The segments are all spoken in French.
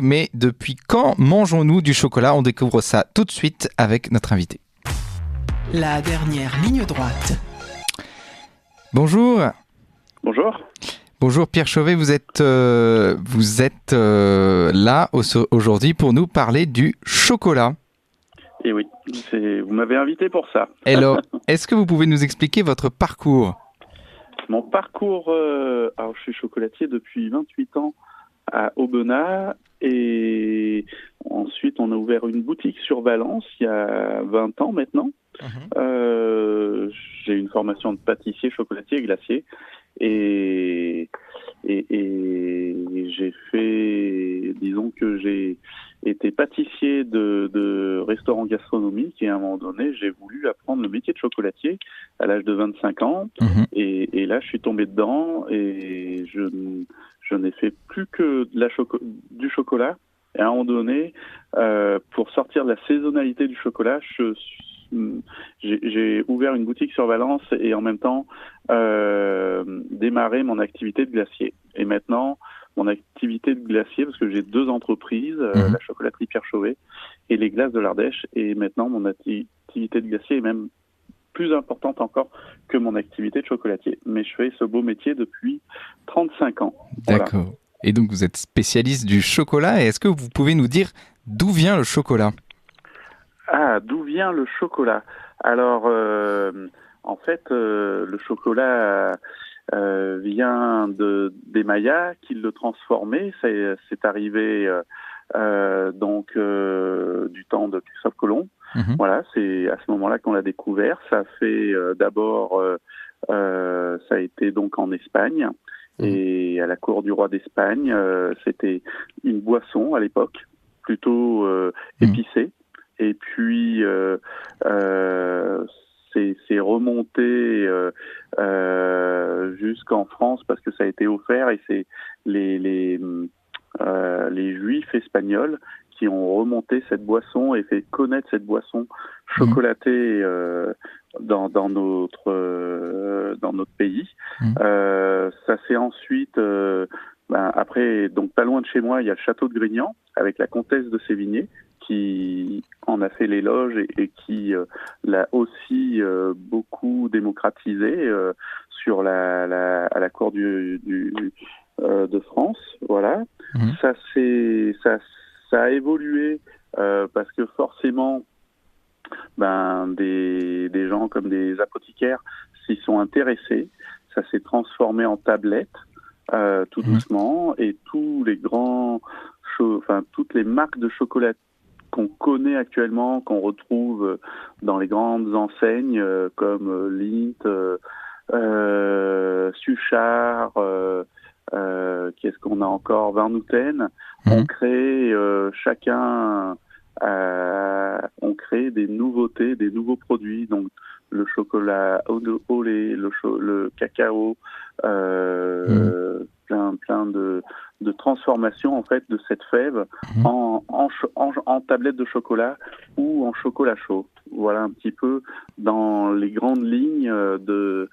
Mais depuis quand mangeons-nous du chocolat? On découvre ça tout de suite avec notre invité. La dernière ligne droite. Bonjour. Bonjour. Bonjour Pierre Chauvet, vous êtes là aujourd'hui pour nous parler du chocolat. Et oui, vous m'avez invité pour ça. Alors, est-ce que vous pouvez nous expliquer votre parcours? Mon parcours, alors je suis chocolatier depuis 28 ans à Aubenas et ensuite on a ouvert une boutique sur Valence il y a 20 ans maintenant. J'ai une formation de pâtissier, chocolatier et glacier et j'ai fait, disons que j'ai été pâtissier de restaurant gastronomique et à un moment donné j'ai voulu apprendre le métier de chocolatier à l'âge de 25 ans et là je suis tombé dedans et je n'ai fait plus que du chocolat. Et à un moment donné, pour sortir de la saisonnalité du chocolat, j'ai ouvert une boutique sur Valence et en même temps démarré mon activité de glacier. Et maintenant, mon activité de glacier, parce que j'ai 2 entreprises, la chocolaterie Pierre Chauvet et les glaces de l'Ardèche. Et maintenant, mon activité de glacier est même plus importante encore que mon activité de chocolatier. Mais je fais ce beau métier depuis 35 ans. D'accord. Voilà. Et donc vous êtes spécialiste du chocolat. Et est-ce que vous pouvez nous dire d'où vient le chocolat? Ah, d'où vient le chocolat? Alors, en fait, le chocolat vient des Mayas qui le transformaient. C'est arrivé du temps de Christophe Colomb. Voilà, c'est à ce moment-là qu'on l'a découvert. Ça fait d'abord, ça a été donc en Espagne et à la cour du roi d'Espagne. C'était une boisson à l'époque, plutôt épicée. Et puis c'est remonté jusqu'en France parce que ça a été offert et c'est les Juifs espagnols qui ont remonté cette boisson et fait connaître cette boisson chocolatée dans notre pays. Ça c'est ensuite après, donc pas loin de chez moi, il y a le château de Grignan avec la comtesse de Sévigné qui en a fait l'éloge et qui l'a aussi beaucoup démocratisé à la cour de France. Voilà. Ça a évolué parce que forcément des gens comme des apothicaires s'y sont intéressés. Ça s'est transformé en tablette tout doucement et toutes les marques de chocolat qu'on connaît actuellement, qu'on retrouve dans les grandes enseignes comme Lindt, Suchard, qu'est-ce qu'on a encore, Van Houten, on crée on crée des nouveautés, des nouveaux produits, donc le chocolat au lait, le cacao, plein de transformations en fait de cette fève en tablette de chocolat ou en chocolat chaud. Voilà un petit peu dans les grandes lignes de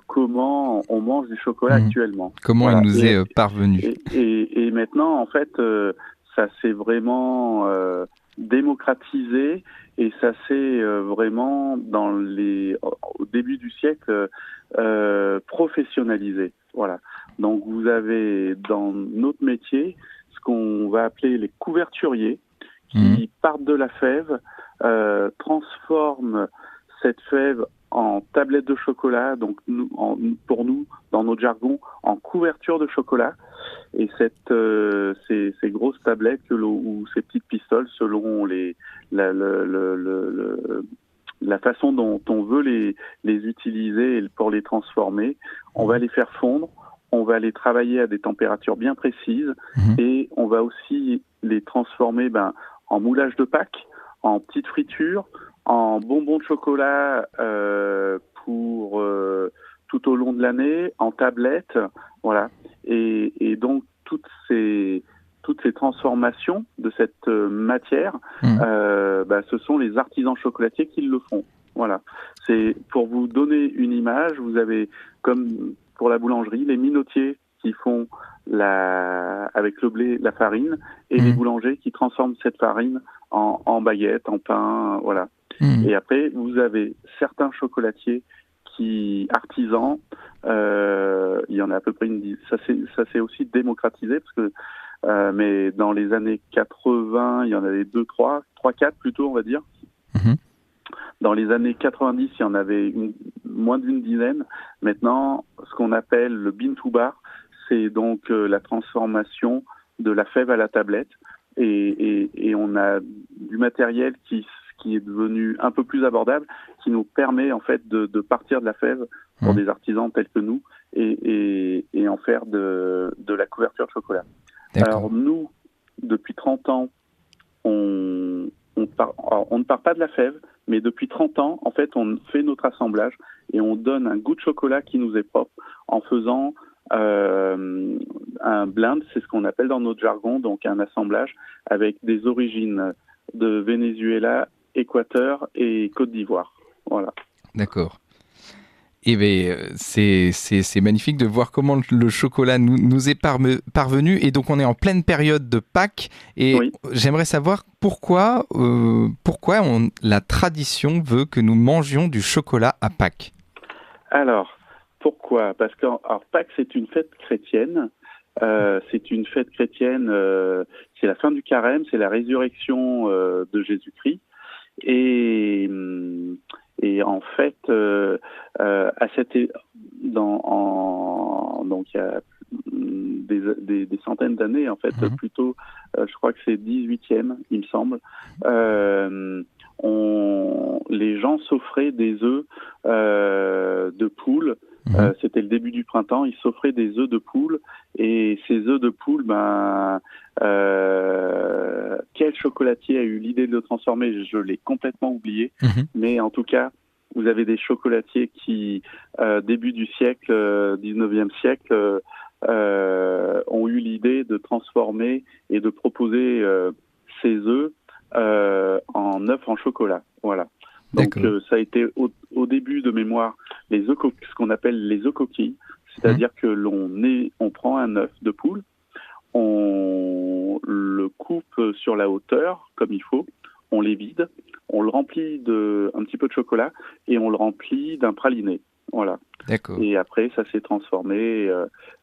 comment on mange du chocolat actuellement. Comment voilà. il nous est parvenu. Et maintenant en fait ça s'est vraiment démocratisé et ça s'est vraiment au début du siècle professionnalisé. Voilà. Donc vous avez dans notre métier ce qu'on va appeler les couverturiers qui partent de la fève, transforment cette fève en tablette de chocolat, donc pour nous, dans notre jargon, en couverture de chocolat. Et ces grosses tablettes ou ces petites pistoles, selon la façon dont on veut les utiliser pour les transformer, on va les faire fondre, on va les travailler à des températures bien précises et on va aussi les transformer en moulage de Pâques, en petites fritures, en bonbons de chocolat pour tout au long de l'année, en tablettes, voilà. Et donc toutes ces transformations de cette matière, ce sont les artisans chocolatiers qui le font. Voilà. C'est pour vous donner une image, vous avez comme pour la boulangerie les minotiers qui font avec le blé, la farine, et les boulangers qui transforment cette farine en baguettes, en pain, voilà. Et après, vous avez certains chocolatiers artisans, il y en a à peu près ça s'est aussi démocratisé parce que mais dans les années 80, il y en avait 3, 4 plutôt, on va dire. Dans les années 90, il y en avait moins d'une dizaine. Maintenant, ce qu'on appelle le bean to bar, c'est donc la transformation de la fève à la tablette. Et on a du matériel qui est devenu un peu plus abordable, qui nous permet en fait de partir de la fève pour des artisans tels que nous et en faire de la couverture de chocolat. D'accord. Alors nous, depuis 30 ans, on ne part pas de la fève, mais depuis 30 ans, en fait, on fait notre assemblage et on donne un goût de chocolat qui nous est propre en faisant un blend, c'est ce qu'on appelle dans notre jargon, donc un assemblage avec des origines de Venezuela, Équateur et Côte d'Ivoire. Voilà. D'accord. Eh bien, c'est magnifique de voir comment le chocolat nous est parvenu. Et donc, on est en pleine période de Pâques. Et oui. J'aimerais savoir pourquoi la tradition veut que nous mangions du chocolat à Pâques. Alors, pourquoi ? Parce que Pâques, c'est une fête chrétienne. C'est une fête chrétienne, c'est la fin du carême, c'est la résurrection de Jésus-Christ. Et en fait, donc il y a des centaines d'années, en fait, plutôt, je crois que c'est 18e, il me semble, les gens s'offraient des œufs de poule. C'était le début du printemps, ils s'offraient des œufs de poule et ces œufs de poule, quel chocolatier a eu l'idée de le transformer ? Je l'ai complètement oublié, mais en tout cas, vous avez des chocolatiers qui, début du siècle, 19e siècle, ont eu l'idée de transformer et de proposer ces œufs en œufs en chocolat. Voilà. Donc ça a été au début de mémoire ce qu'on appelle les œufs coquilles, c'est-à-dire que on prend un œuf de poule, on le coupe sur la hauteur comme il faut, on les vide, on le remplit un petit peu de chocolat et on le remplit d'un praliné. Voilà. D'accord. Et après ça s'est transformé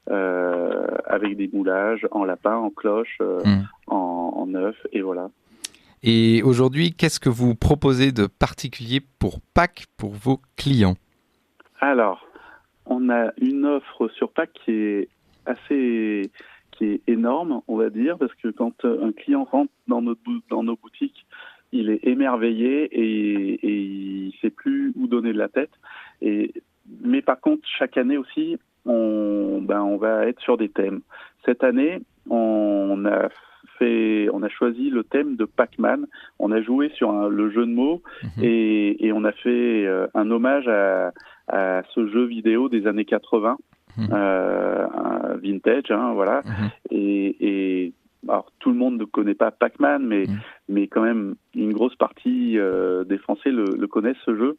avec des moulages en lapin, en cloche, en œuf et voilà. Et aujourd'hui, qu'est-ce que vous proposez de particulier pour Pâques pour vos clients ? Alors, on a une offre sur Pâques qui est énorme, on va dire, parce que quand un client rentre dans nos boutiques, il est émerveillé et il ne sait plus où donner de la tête. Mais par contre, chaque année aussi, on va être sur des thèmes. Cette année, on a choisi le thème de Pac-Man. On a joué sur le jeu de mots et on a fait un hommage à ce jeu vidéo des années 80, vintage, voilà. Et alors tout le monde ne connaît pas Pac-Man, mais quand même une grosse partie des Français le connaissent ce jeu.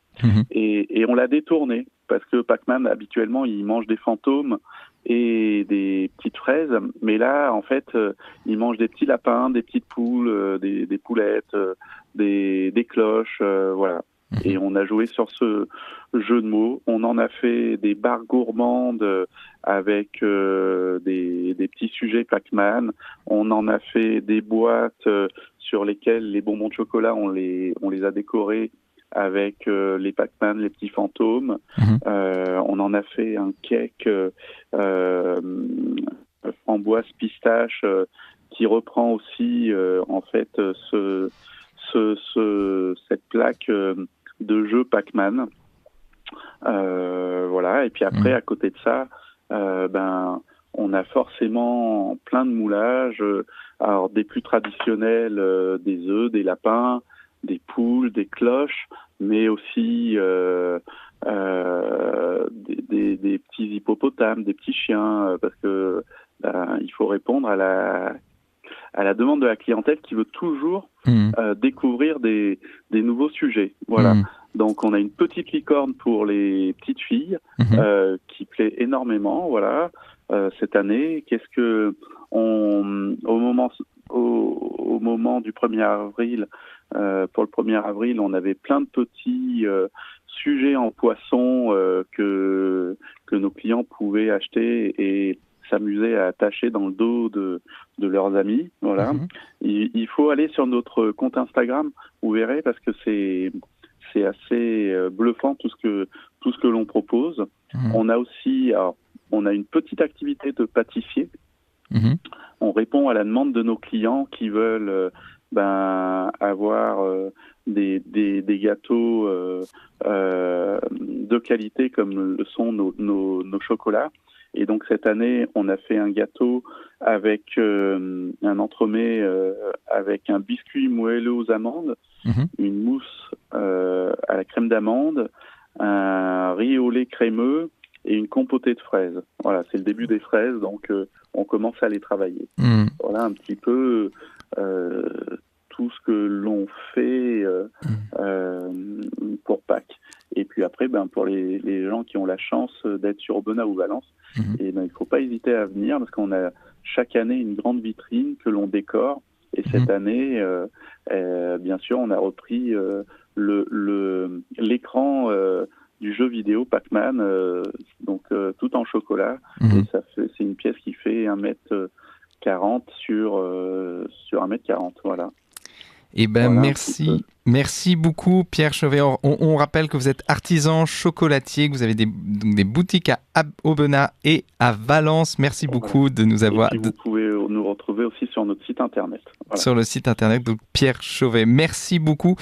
Et on l'a détourné parce que Pac-Man habituellement il mange des fantômes et des petites fraises, mais là en fait il mange des petits lapins, des petites poules, des poulettes, des cloches, voilà. Et on a joué sur ce jeu de mots. On en a fait des barres gourmandes avec des petits sujets Pac-Man. On en a fait des boîtes sur lesquelles les bonbons de chocolat, on les a décorés avec les Pac-Man, les petits fantômes. On en a fait un cake framboise pistache qui reprend aussi en fait cette plaque de jeu Pac-Man. Voilà. Et puis après, à côté de ça, on a forcément plein de moulages. Alors des plus traditionnels, des œufs, des lapins, des poules, des cloches, mais aussi des petits hippopotames, des petits chiens, parce que il faut répondre à la demande de la clientèle qui veut toujours découvrir des nouveaux sujets. Voilà. Donc on a une petite licorne pour les petites filles qui plaît énormément. Voilà. cette année. Au moment du 1er avril, pour le 1er avril, on avait plein de petits sujets en poisson que nos clients pouvaient acheter et s'amuser à attacher dans le dos de leurs amis. Voilà. Il faut aller sur notre compte Instagram, vous verrez, parce que c'est assez bluffant tout ce que l'on propose. On a aussi, on a une petite activité de pâtissier. On répond à la demande de nos clients qui veulent avoir des gâteaux de qualité comme le sont nos chocolats. Et donc cette année, on a fait un gâteau avec un entremets avec un biscuit moelleux aux amandes, une mousse à la crème d'amande, un riz au lait crémeux et une compotée de fraises. Voilà, c'est le début des fraises, donc on commence à les travailler. Voilà un petit peu tout ce que l'on fait pour Pâques. Et puis après, pour les gens qui ont la chance d'être sur Aubenas ou Valence, il ne faut pas hésiter à venir parce qu'on a chaque année une grande vitrine que l'on décore. Et cette année, bien sûr, on a repris l'écran du jeu vidéo Pac-Man, donc tout en chocolat. Et c'est une pièce qui fait 1m40 sur 1m40, voilà. Eh ben voilà, merci beaucoup Pierre Chauvet. On rappelle que vous êtes artisan chocolatier, que vous avez des boutiques à Aubenas et à Valence. Merci beaucoup de nous avoir... Et puis vous pouvez nous retrouver aussi sur notre site internet. Voilà. Sur le site internet, donc Pierre Chauvet. Merci beaucoup.